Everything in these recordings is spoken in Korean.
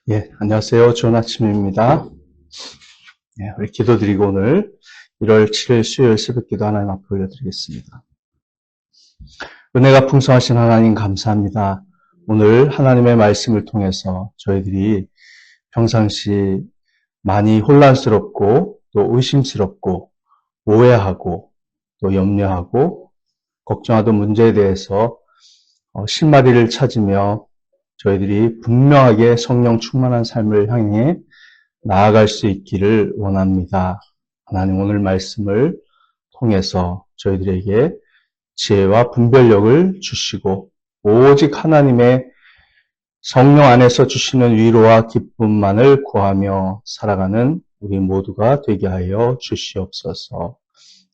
예, 안녕하세요. 좋은 아침입니다. 예, 우리 기도드리고 오늘 1월 7일 수요일 새벽기도 하나님 앞에 올려드리겠습니다. 은혜가 풍성하신 하나님 감사합니다. 오늘 하나님의 말씀을 통해서 저희들이 평상시 많이 혼란스럽고 또 의심스럽고 오해하고 또 염려하고 걱정하던 문제에 대해서 실마리를 찾으며 저희들이 분명하게 성령 충만한 삶을 향해 나아갈 수 있기를 원합니다. 하나님 오늘 말씀을 통해서 저희들에게 지혜와 분별력을 주시고 오직 하나님의 성령 안에서 주시는 위로와 기쁨만을 구하며 살아가는 우리 모두가 되게 하여 주시옵소서.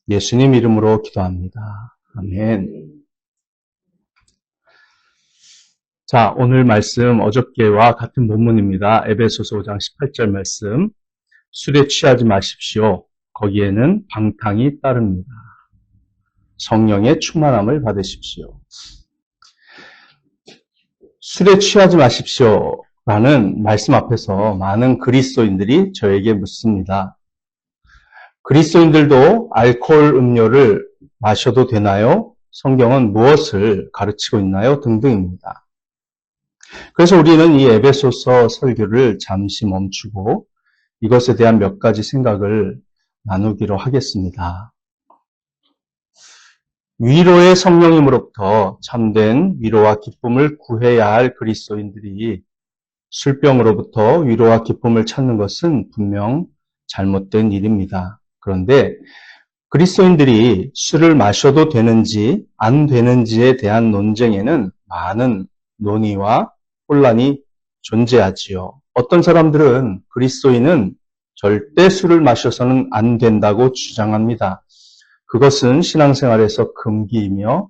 예수님 이름으로 기도합니다. 아멘. 자, 오늘 말씀 어저께와 같은 본문입니다. 에베소서 5장 18절 말씀. 술에 취하지 마십시오. 거기에는 방탕이 따릅니다. 성령의 충만함을 받으십시오. 술에 취하지 마십시오라는 말씀 앞에서 많은 그리스도인들이 저에게 묻습니다. 그리스도인들도 알코올 음료를 마셔도 되나요? 성경은 무엇을 가르치고 있나요? 등등입니다. 그래서 우리는 이 에베소서 설교를 잠시 멈추고 이것에 대한 몇 가지 생각을 나누기로 하겠습니다. 위로의 성령님으로부터 참된 위로와 기쁨을 구해야 할 그리스도인들이 술병으로부터 위로와 기쁨을 찾는 것은 분명 잘못된 일입니다. 그런데 그리스도인들이 술을 마셔도 되는지 안 되는지에 대한 논쟁에는 많은 논의와 혼란이 존재하지요. 어떤 사람들은 그리스도인은 절대 술을 마셔서는 안 된다고 주장합니다. 그것은 신앙생활에서 금기이며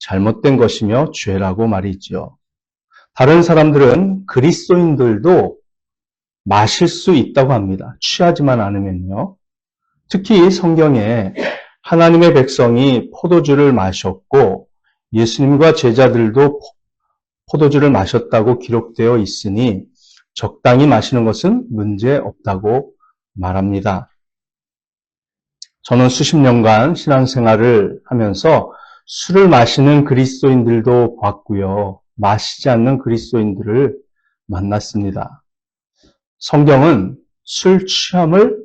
잘못된 것이며 죄라고 말이죠. 다른 사람들은 그리스도인들도 마실 수 있다고 합니다. 취하지만 않으면요. 특히 성경에 하나님의 백성이 포도주를 마셨고 예수님과 제자들도 포도주를 마셨다고 기록되어 있으니 적당히 마시는 것은 문제 없다고 말합니다. 저는 수십 년간 신앙생활을 하면서 술을 마시는 그리스도인들도 봤고요. 마시지 않는 그리스도인들을 만났습니다. 성경은 술 취함을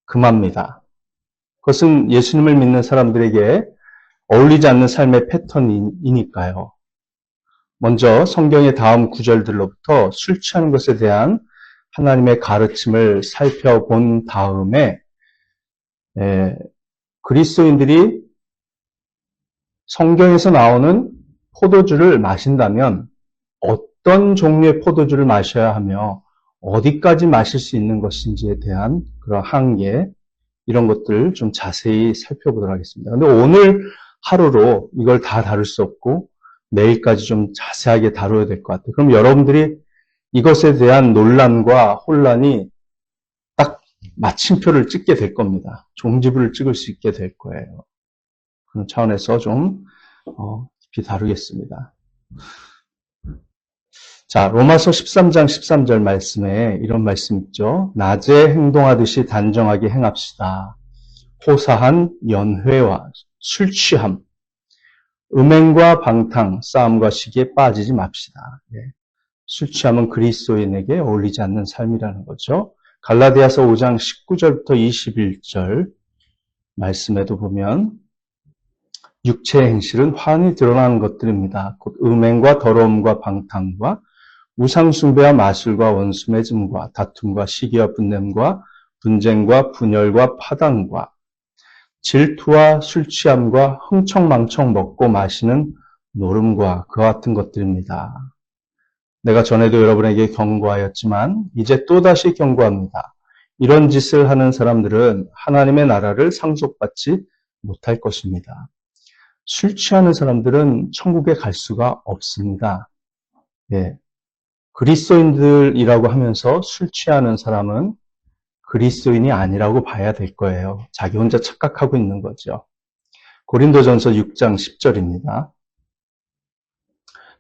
금합니다. 그것은 예수님을 믿는 사람들에게 어울리지 않는 삶의 패턴이니까요. 먼저 성경의 다음 구절들로부터 술 취하는 것에 대한 하나님의 가르침을 살펴본 다음에 그리스도인들이 성경에서 나오는 포도주를 마신다면 어떤 종류의 포도주를 마셔야 하며 어디까지 마실 수 있는 것인지에 대한 그런 한계, 이런 것들을 좀 자세히 살펴보도록 하겠습니다. 그런데 오늘 하루로 이걸 다 다룰 수 없고 내일까지 좀 자세하게 다뤄야 될 것 같아요. 그럼 여러분들이 이것에 대한 논란과 혼란이 딱 마침표를 찍게 될 겁니다. 종지부를 찍을 수 있게 될 거예요. 그런 차원에서 좀 깊이 다루겠습니다. 자, 로마서 13장 13절 말씀에 이런 말씀 있죠. 낮에 행동하듯이 단정하게 행합시다. 호사한 연회와 술 취함, 음행과 방탕, 싸움과 시기에 빠지지 맙시다. 술 취함은 그리스도인에게 어울리지 않는 삶이라는 거죠. 갈라디아서 5장 19절부터 21절 말씀에도 보면 육체의 행실은 환히 드러나는 것들입니다. 곧 음행과 더러움과 방탕과 우상숭배와 마술과 원수 맺음과 다툼과 시기와 분냄과 분쟁과 분열과 파당과 질투와 술 취함과 흥청망청 먹고 마시는 노름과 그와 같은 것들입니다. 내가 전에도 여러분에게 경고하였지만 이제 또다시 경고합니다. 이런 짓을 하는 사람들은 하나님의 나라를 상속받지 못할 것입니다. 술 취하는 사람들은 천국에 갈 수가 없습니다. 그리스도인들이라고 하면서 술 취하는 사람은 그리스도인이 아니라고 봐야 될 거예요. 자기 혼자 착각하고 있는 거죠. 고린도전서 6장 10절입니다.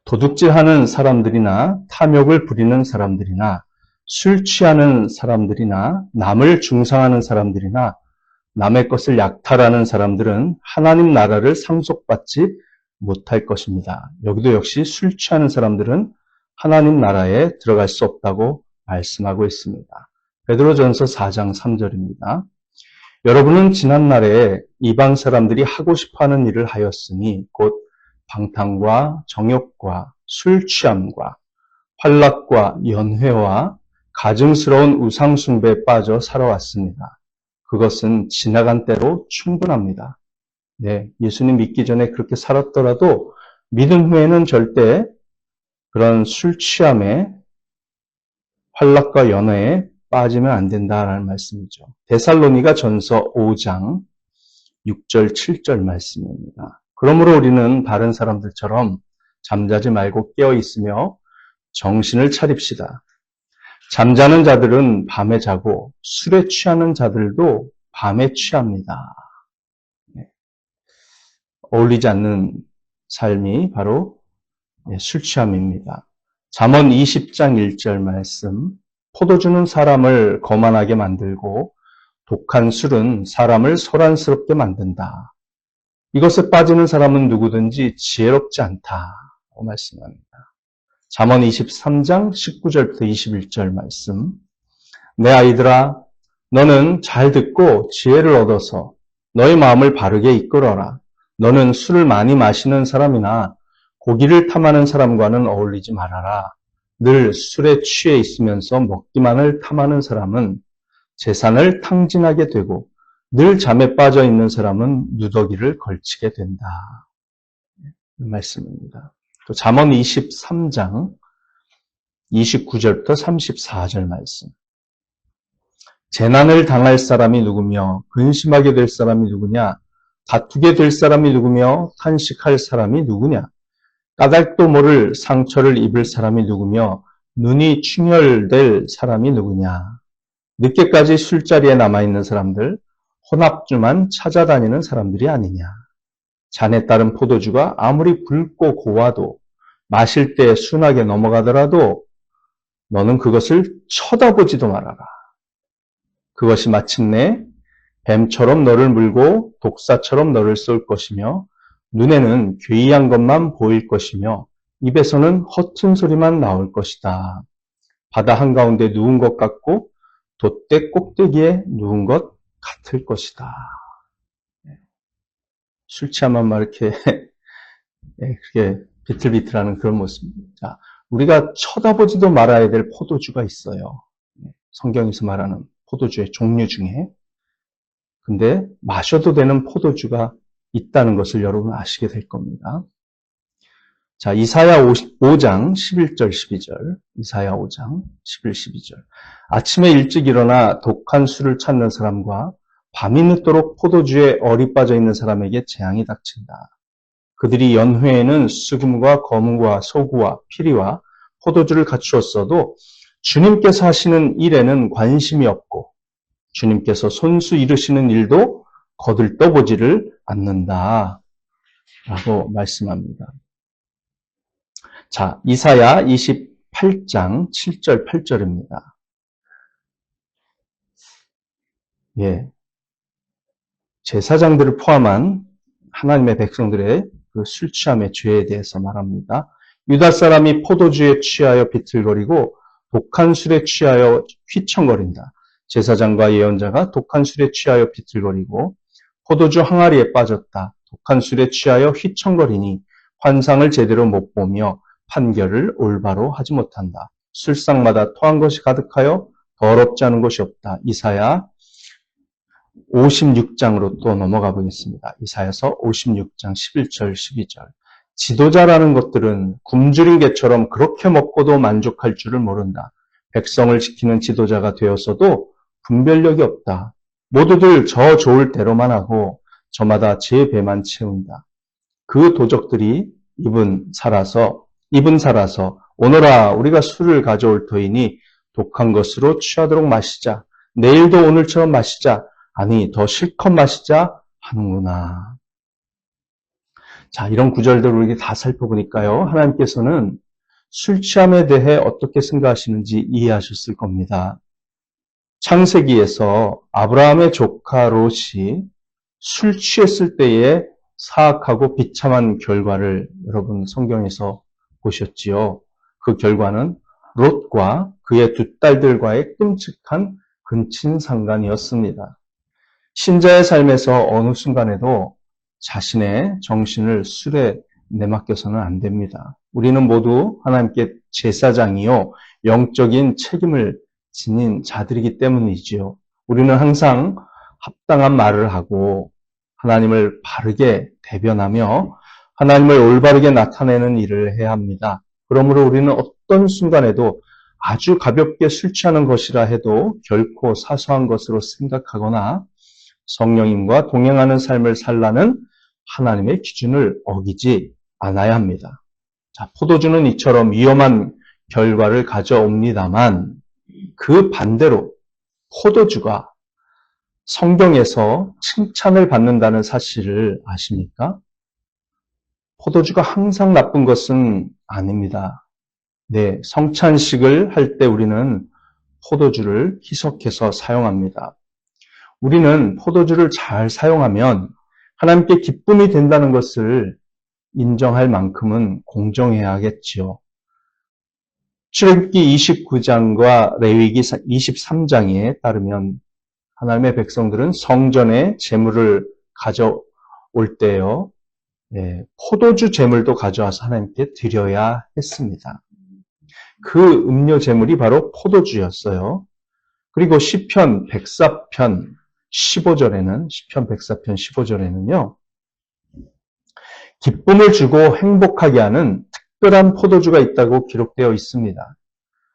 도둑질하는 사람들이나 탐욕을 부리는 사람들이나 술 취하는 사람들이나 남을 중상하는 사람들이나 남의 것을 약탈하는 사람들은 하나님 나라를 상속받지 못할 것입니다. 여기도 역시 술 취하는 사람들은 하나님 나라에 들어갈 수 없다고 말씀하고 있습니다. 베드로전서 4장 3절입니다. 여러분은 지난날에 이방 사람들이 하고 싶어하는 일을 하였으니 곧 방탕과 정욕과 술 취함과 환락과 연회와 가증스러운 우상숭배에 빠져 살아왔습니다. 그것은 지나간 때로 충분합니다. 네, 예수님 믿기 전에 그렇게 살았더라도 믿은 후에는 절대 그런 술 취함에 환락과 연회에 빠지면 안 된다라는 말씀이죠. 데살로니가 전서 5장 6절 7절 말씀입니다. 그러므로 우리는 다른 사람들처럼 잠자지 말고 깨어 있으며 정신을 차립시다. 잠자는 자들은 밤에 자고 술에 취하는 자들도 밤에 취합니다. 네. 어울리지 않는 삶이 바로 술 취함입니다. 잠언 20장 1절 말씀. 포도주는 사람을 거만하게 만들고 독한 술은 사람을 소란스럽게 만든다. 이것에 빠지는 사람은 누구든지 지혜롭지 않다고 말씀합니다. 잠언 23장 19절부터 21절 말씀. 내 아이들아, 너는 잘 듣고 지혜를 얻어서 너의 마음을 바르게 이끌어라. 너는 술을 많이 마시는 사람이나 고기를 탐하는 사람과는 어울리지 말아라. 늘 술에 취해 있으면서 먹기만을 탐하는 사람은 재산을 탕진하게 되고 늘 잠에 빠져 있는 사람은 누더기를 걸치게 된다. 이 말씀입니다. 또 잠언 23장 29절부터 34절 말씀. 재난을 당할 사람이 누구며 근심하게 될 사람이 누구냐? 다투게 될 사람이 누구며 탄식할 사람이 누구냐? 까닭도 모를 상처를 입을 사람이 누구며 눈이 충혈될 사람이 누구냐? 늦게까지 술자리에 남아있는 사람들, 혼합주만 찾아다니는 사람들이 아니냐? 잔에 따른 포도주가 아무리 붉고 고와도 마실 때 순하게 넘어가더라도 너는 그것을 쳐다보지도 말아라. 그것이 마침내 뱀처럼 너를 물고 독사처럼 너를 쏠 것이며 눈에는 괴이한 것만 보일 것이며 입에서는 허튼 소리만 나올 것이다. 바다 한가운데 누운 것 같고 돛대 꼭대기에 누운 것 같을 것이다. 술 취하면 막 이렇게 그렇게 비틀비틀하는 그런 모습입니다. 우리가 쳐다보지도 말아야 될 포도주가 있어요. 성경에서 말하는 포도주의 종류 중에. 근데 마셔도 되는 포도주가 있다는 것을 여러분 아시게 될 겁니다. 자, 이사야 5장 11절 12절. 이사야 5장 11, 12절. 아침에 일찍 일어나 독한 술을 찾는 사람과 밤이 늦도록 포도주에 얼이 빠져 있는 사람에게 재앙이 닥친다. 그들이 연회에는 수금과 거무와 소구와 피리와 포도주를 갖추었어도 주님께서 하시는 일에는 관심이 없고 주님께서 손수 이루시는 일도 거들떠보지를 않는다. 라고 말씀합니다. 자, 이사야 28장 7절 8절입니다. 예. 제사장들을 포함한 하나님의 백성들의 그 술 취함의 죄에 대해서 말합니다. 유다 사람이 포도주에 취하여 비틀거리고 독한 술에 취하여 휘청거린다. 제사장과 예언자가 독한 술에 취하여 비틀거리고 포도주 항아리에 빠졌다. 독한 술에 취하여 휘청거리니 환상을 제대로 못 보며 판결을 올바로 하지 못한다. 술상마다 토한 것이 가득하여 더럽지 않은 것이 없다. 이사야 56장으로 또 넘어가 보겠습니다. 이사야서 56장 11절 12절. 지도자라는 것들은 굶주린 개처럼 그렇게 먹고도 만족할 줄을 모른다. 백성을 지키는 지도자가 되었어도 분별력이 없다. 모두들 저 좋을 대로만 하고 저마다 제 배만 채운다. 그 도적들이 입은 살아서 오너라 우리가 술을 가져올 터이니 독한 것으로 취하도록 마시자. 내일도 오늘처럼 마시자. 아니 더 실컷 마시자 하는구나. 자, 이런 구절들을 우리가 다 살펴보니까요. 하나님께서는 술 취함에 대해 어떻게 생각하시는지 이해하셨을 겁니다. 창세기에서 아브라함의 조카 롯이 술 취했을 때에 사악하고 비참한 결과를 여러분 성경에서 보셨지요. 그 결과는 롯과 그의 두 딸들과의 끔찍한 근친상간이었습니다. 신자의 삶에서 어느 순간에도 자신의 정신을 술에 내맡겨서는 안 됩니다. 우리는 모두 하나님께 제사장이요 영적인 책임을 지닌 자들이기 때문이지요. 우리는 항상 합당한 말을 하고 하나님을 바르게 대변하며 하나님을 올바르게 나타내는 일을 해야 합니다. 그러므로 우리는 어떤 순간에도 아주 가볍게 술 취하는 것이라 해도 결코 사소한 것으로 생각하거나 성령님과 동행하는 삶을 살라는 하나님의 기준을 어기지 않아야 합니다. 자, 포도주는 이처럼 위험한 결과를 가져옵니다만 그 반대로 포도주가 성경에서 칭찬을 받는다는 사실을 아십니까? 포도주가 항상 나쁜 것은 아닙니다. 네, 성찬식을 할 때 우리는 포도주를 희석해서 사용합니다. 우리는 포도주를 잘 사용하면 하나님께 기쁨이 된다는 것을 인정할 만큼은 공정해야 하겠지요. 출애굽기 29장과 레위기 23장에 따르면 하나님의 백성들은 성전에 제물을 가져올 때요, 포도주 제물도 가져와서 하나님께 드려야 했습니다. 그 음료 제물이 바로 포도주였어요. 그리고 시편 104편 15절에는 시편 104편 15절에는요. 기쁨을 주고 행복하게 하는 특별한 포도주가 있다고 기록되어 있습니다.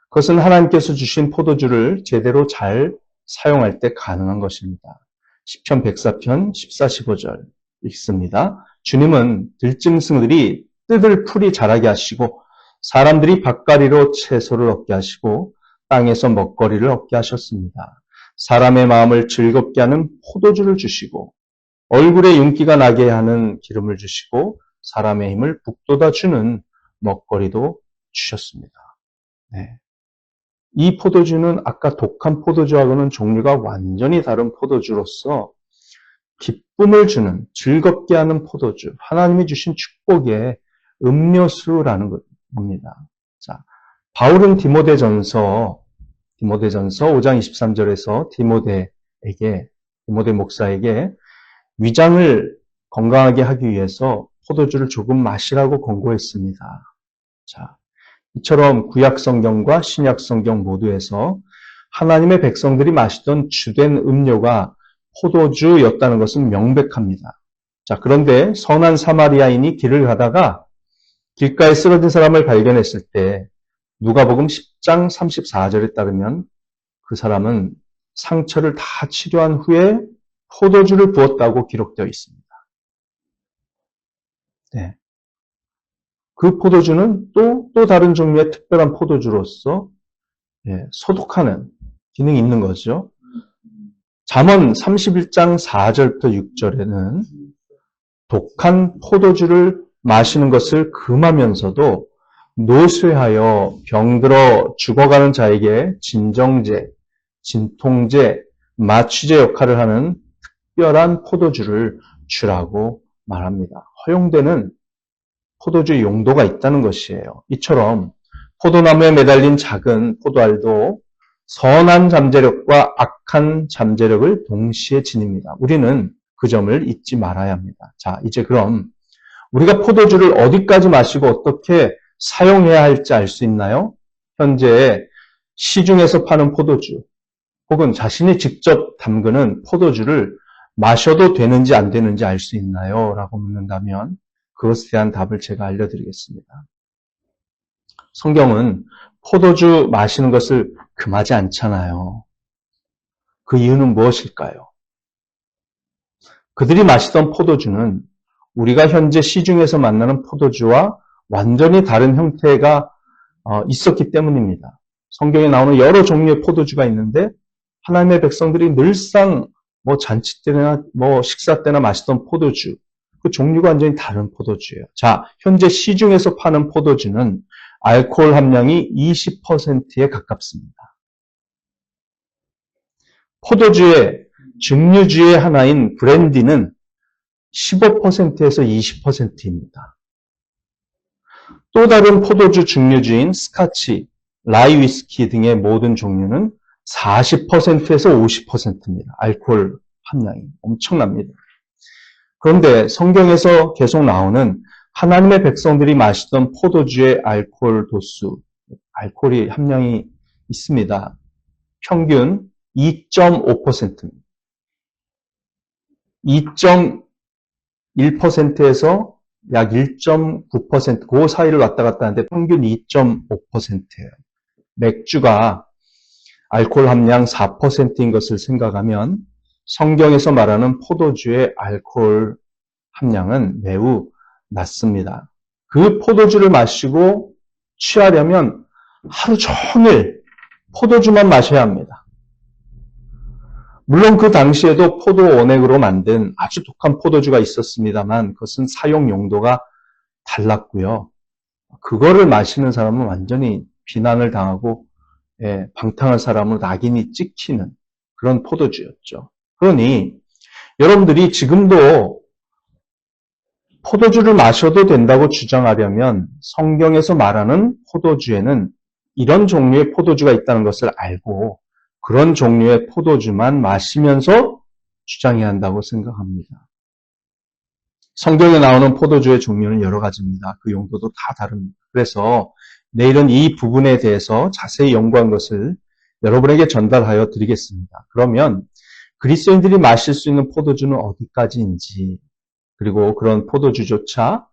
그것은 하나님께서 주신 포도주를 제대로 잘 사용할 때 가능한 것입니다. 시편 104편 14, 15절 읽습니다. 주님은 들짐승들이 뜯을 풀이 자라게 하시고 사람들이 밭가리로 채소를 얻게 하시고 땅에서 먹거리를 얻게 하셨습니다. 사람의 마음을 즐겁게 하는 포도주를 주시고 얼굴에 윤기가 나게 하는 기름을 주시고 사람의 힘을 북돋아 주는 먹거리도 주셨습니다. 네. 이 포도주는 아까 독한 포도주하고는 종류가 완전히 다른 포도주로서 기쁨을 주는, 즐겁게 하는 포도주, 하나님이 주신 축복의 음료수라는 겁니다. 자, 바울은 디모데전서 5장 23절에서 디모데 목사에게 위장을 건강하게 하기 위해서 포도주를 조금 마시라고 권고했습니다. 자, 이처럼 구약 성경과 신약 성경 모두에서 하나님의 백성들이 마시던 주된 음료가 포도주였다는 것은 명백합니다. 자, 그런데 선한 사마리아인이 길을 가다가 길가에 쓰러진 사람을 발견했을 때 누가복음 10장 34절에 따르면 그 사람은 상처를 다 치료한 후에 포도주를 부었다고 기록되어 있습니다. 네. 그 포도주는 또 다른 종류의 특별한 포도주로서 소독하는 기능이 있는 거죠. 잠언 31장 4절부터 6절에는 독한 포도주를 마시는 것을 금하면서도 노쇠하여 병들어 죽어가는 자에게 진정제, 진통제, 마취제 역할을 하는 특별한 포도주를 주라고 말합니다. 허용되는 포도주의 용도가 있다는 것이에요. 이처럼 포도나무에 매달린 작은 포도알도 선한 잠재력과 악한 잠재력을 동시에 지닙니다. 우리는 그 점을 잊지 말아야 합니다. 자, 이제 그럼 우리가 포도주를 어디까지 마시고 어떻게 사용해야 할지 알 수 있나요? 현재 시중에서 파는 포도주 혹은 자신이 직접 담그는 포도주를 마셔도 되는지 안 되는지 알 수 있나요? 라고 묻는다면 그것에 대한 답을 제가 알려드리겠습니다. 성경은 포도주 마시는 것을 금하지 않잖아요. 그 이유는 무엇일까요? 그들이 마시던 포도주는 우리가 현재 시중에서 만나는 포도주와 완전히 다른 형태가 있었기 때문입니다. 성경에 나오는 여러 종류의 포도주가 있는데 하나님의 백성들이 늘상 잔치 때나 식사 때나 마시던 포도주, 그 종류가 완전히 다른 포도주예요. 자, 현재 시중에서 파는 포도주는 알코올 함량이 20%에 가깝습니다. 포도주의 증류주의 하나인 브랜디는 15%에서 20%입니다. 또 다른 포도주 증류주인 스카치, 라이 위스키 등의 모든 종류는 40%에서 50%입니다. 알코올 함량이 엄청납니다. 그런데 성경에서 계속 나오는 하나님의 백성들이 마시던 포도주의 알코올 도수, 알코올이 함량이 있습니다. 평균 2.5%입니다. 2.1%에서 약 1.9%, 그 사이를 왔다 갔다 하는데 평균 2.5%예요. 맥주가 알코올 함량 4%인 것을 생각하면 성경에서 말하는 포도주의 알코올 함량은 매우 낮습니다. 그 포도주를 마시고 취하려면 하루 종일 포도주만 마셔야 합니다. 물론 그 당시에도 포도 원액으로 만든 아주 독한 포도주가 있었습니다만 그것은 사용 용도가 달랐고요. 그거를 마시는 사람은 완전히 비난을 당하고 방탕한 사람으로 낙인이 찍히는 그런 포도주였죠. 그러니 여러분들이 지금도 포도주를 마셔도 된다고 주장하려면 성경에서 말하는 포도주에는 이런 종류의 포도주가 있다는 것을 알고 그런 종류의 포도주만 마시면서 주장해야 한다고 생각합니다. 성경에 나오는 포도주의 종류는 여러 가지입니다. 그 용도도 다 다릅니다. 그래서 내일은 이 부분에 대해서 자세히 연구한 것을 여러분에게 전달하여 드리겠습니다. 그러면 그리스도인들이 마실 수 있는 포도주는 어디까지인지, 그리고 그런 포도주조차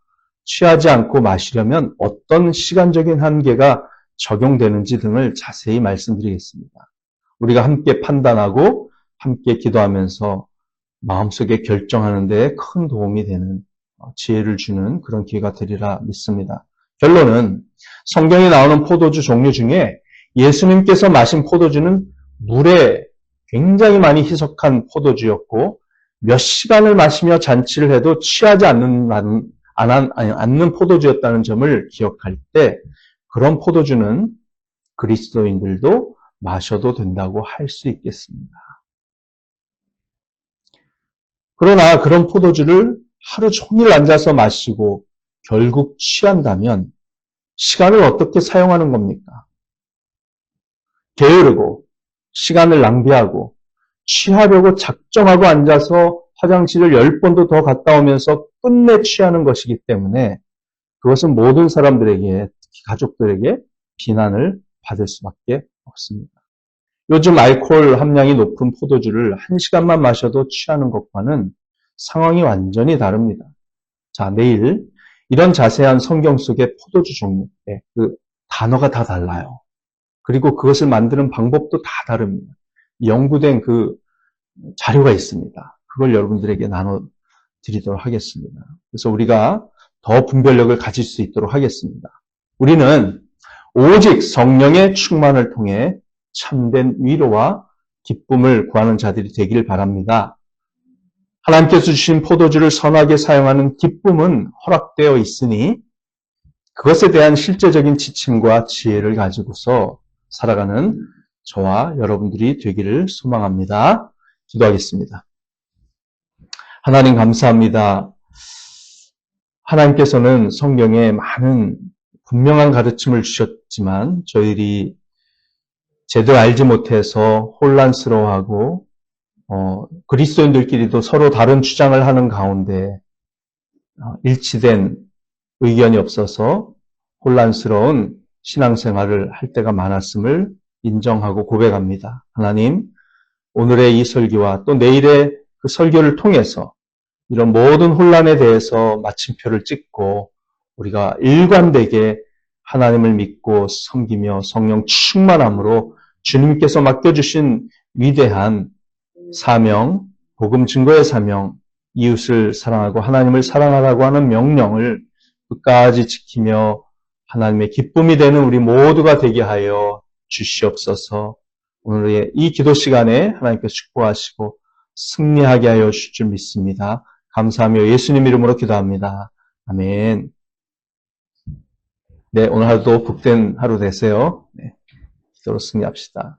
취하지 않고 마시려면 어떤 시간적인 한계가 적용되는지 등을 자세히 말씀드리겠습니다. 우리가 함께 판단하고 함께 기도하면서 마음속에 결정하는 데 큰 도움이 되는 지혜를 주는 그런 기회가 되리라 믿습니다. 결론은 성경에 나오는 포도주 종류 중에 예수님께서 마신 포도주는 물에 굉장히 많이 희석한 포도주였고 몇 시간을 마시며 잔치를 해도 취하지 않는 포도주였다는 점을 기억할 때 그런 포도주는 그리스도인들도 마셔도 된다고 할 수 있겠습니다. 그러나 그런 포도주를 하루 종일 앉아서 마시고 결국 취한다면 시간을 어떻게 사용하는 겁니까? 게으르고 시간을 낭비하고 취하려고 작정하고 앉아서 화장실을 10번도 더 갔다 오면서 끝내 취하는 것이기 때문에 그것은 모든 사람들에게, 특히 가족들에게 비난을 받을 수밖에 없습니다. 요즘 알코올 함량이 높은 포도주를 1시간만 마셔도 취하는 것과는 상황이 완전히 다릅니다. 자, 내일 이런 자세한 성경 속의 포도주 종류, 그 단어가 다 달라요. 그리고 그것을 만드는 방법도 다 다릅니다. 연구된 그 자료가 있습니다. 그걸 여러분들에게 나눠드리도록 하겠습니다. 그래서 우리가 더 분별력을 가질 수 있도록 하겠습니다. 우리는 오직 성령의 충만을 통해 참된 위로와 기쁨을 구하는 자들이 되길 바랍니다. 하나님께서 주신 포도주를 선하게 사용하는 기쁨은 허락되어 있으니 그것에 대한 실제적인 지침과 지혜를 가지고서 살아가는 저와 여러분들이 되기를 소망합니다. 기도하겠습니다. 하나님 감사합니다. 하나님께서는 성경에 많은 분명한 가르침을 주셨지만 저희들이 제대로 알지 못해서 혼란스러워하고 그리스도인들끼리도 서로 다른 주장을 하는 가운데 일치된 의견이 없어서 혼란스러운 신앙생활을 할 때가 많았음을 인정하고 고백합니다. 하나님, 오늘의 이 설교와 또 내일의 그 설교를 통해서 이런 모든 혼란에 대해서 마침표를 찍고 우리가 일관되게 하나님을 믿고 섬기며 성령 충만함으로 주님께서 맡겨주신 위대한 사명, 복음 증거의 사명, 이웃을 사랑하고 하나님을 사랑하라고 하는 명령을 끝까지 지키며 하나님의 기쁨이 되는 우리 모두가 되게 하여 주시옵소서. 오늘의 이 기도 시간에 하나님께서 축복하시고 승리하게 하여 주실 줄 믿습니다. 감사하며 예수님 이름으로 기도합니다. 아멘. 네, 오늘 하루도 복된 하루 되세요. 네, 기도로 승리합시다.